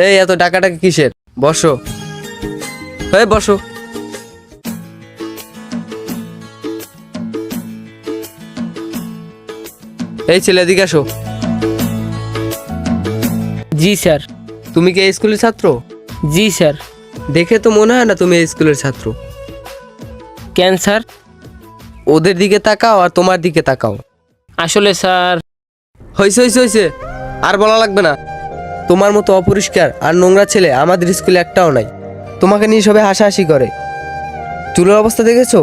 এই এত ডাকাডাকি কিসের? বসো, এই বসো। এই ছেলে, এদিকে আসো। জি স্যার। তুমি কি এই স্কুলের ছাত্র? জি স্যার। দেখে তো মনে হয় না তুমি এই স্কুলের ছাত্র। কেন স্যার? ওদের দিকে তাকাও আর তোমার দিকে তাকাও। আসলে স্যার। হয়েছে হয়েছে হয়েছে, আর বলা লাগবে না। তোমার মতো অপরিষ্কার আর নোংরা ছেলে আমাদের স্কুলে একটাও নাই। তোমাকে নিয়ে সবাই হাসাহাসি করে। চুলের অবস্থা দেখেছো?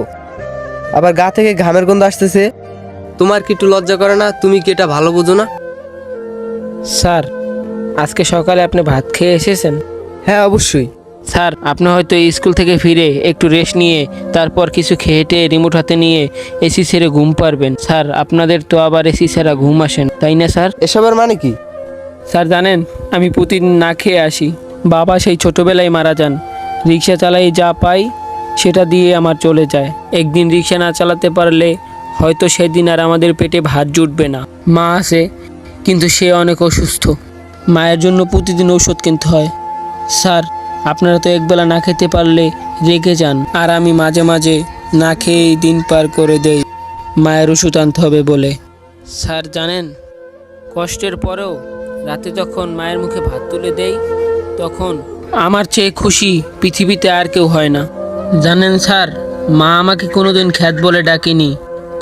আবার গা থেকে ঘামের গন্ধ আসতেছে। তোমার কি একটু লজ্জা করে না? তুমি কি এটা ভালো বোঝো না? স্যার, আজকে সকালে আপনি ভাত খেয়ে এসেছেন? হ্যাঁ, অবশ্যই। স্যার, আপনি হয়তো এই স্কুল থেকে ফিরে একটু রেস্ট নিয়ে তারপর কিছু খেয়ে রিমোট হাতে নিয়ে এসি ছেড়ে ঘুম পারবেন। স্যার, আপনাদের তো আবার এসি ছাড়া ঘুম আসেন, তাই না স্যার? এসবের মানে কি? স্যার জানেন, আমি প্রতিদিন না খেয়ে আসি। বাবা সেই ছোটোবেলায় মারা যান। রিক্সা চালাই যা পাই সেটা দিয়ে আমার চলে যায়। একদিন রিক্সা না চালাতে পারলে হয়তো সেদিন আর আমাদের পেটে ভাত জুটবে না। মা আছে, কিন্তু সে অনেক অসুস্থ। মায়ের জন্য প্রতিদিন ওষুধ কিনতে হয়। স্যার, আপনারা তো একবেলা না খেতে পারলে রেগে যান, আর আমি মাঝে মাঝে না খেয়েই দিন পার করে দেই মায়ের ওষুধ আনতে হবে বলে। স্যার জানেন, কষ্টের পরেও রাতে যখন মায়ের মুখে ভাত তুলে দেই, তখন আমার চেয়ে খুশি পৃথিবীতে আর কেউ হয় না। জানেন স্যার, মা আমাকে কোনোদিন খ্যাত বলে ডাকেনি,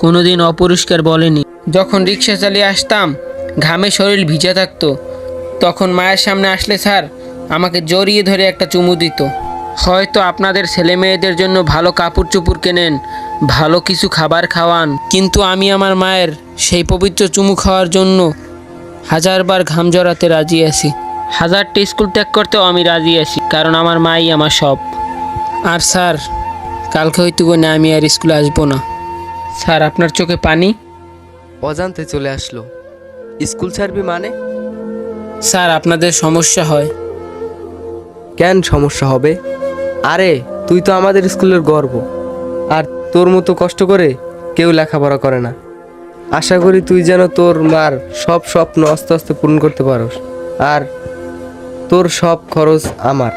কোনোদিন অপরিষ্কার বলেনি। যখন রিক্সা চালিয়ে আসতাম, ঘামে শরীর ভিজে থাকতো, তখন মায়ের সামনে আসলে স্যার আমাকে জড়িয়ে ধরে একটা চুমু দিত। হয়তো আপনাদের ছেলে মেয়েদের জন্য ভালো কাপড় চোপড় কেনেন, ভালো কিছু খাবার খাওয়ান, কিন্তু আমি আমার মায়ের সেই পবিত্র চুমু খাওয়ার জন্য হাজারবার ঘাম জড়াতে রাজি আছি। হাজারটা স্কুল ত্যাগ করতেও আমি রাজি আছি, কারণ আমার মাই আমার সব। আর স্যার, কালকে হয়তো না আমি আর স্কুলে আসবো না। স্যার, আপনার চোখে পানি? অজান্তে চলে আসলো। স্কুল ছাড়বি মানে? স্যার, আপনাদের সমস্যা হয়। কেন সমস্যা হবে? আরে তুই তো আমাদের স্কুলের গর্ব, আর তোর মতো কষ্ট করে কেউ লেখাপড়া করে না। আশা করি তুই যেন তোর মার সব স্বপ্ন আস্তে আস্তে পূরণ করতে পারোস, আর তোর সব খরচ আমার।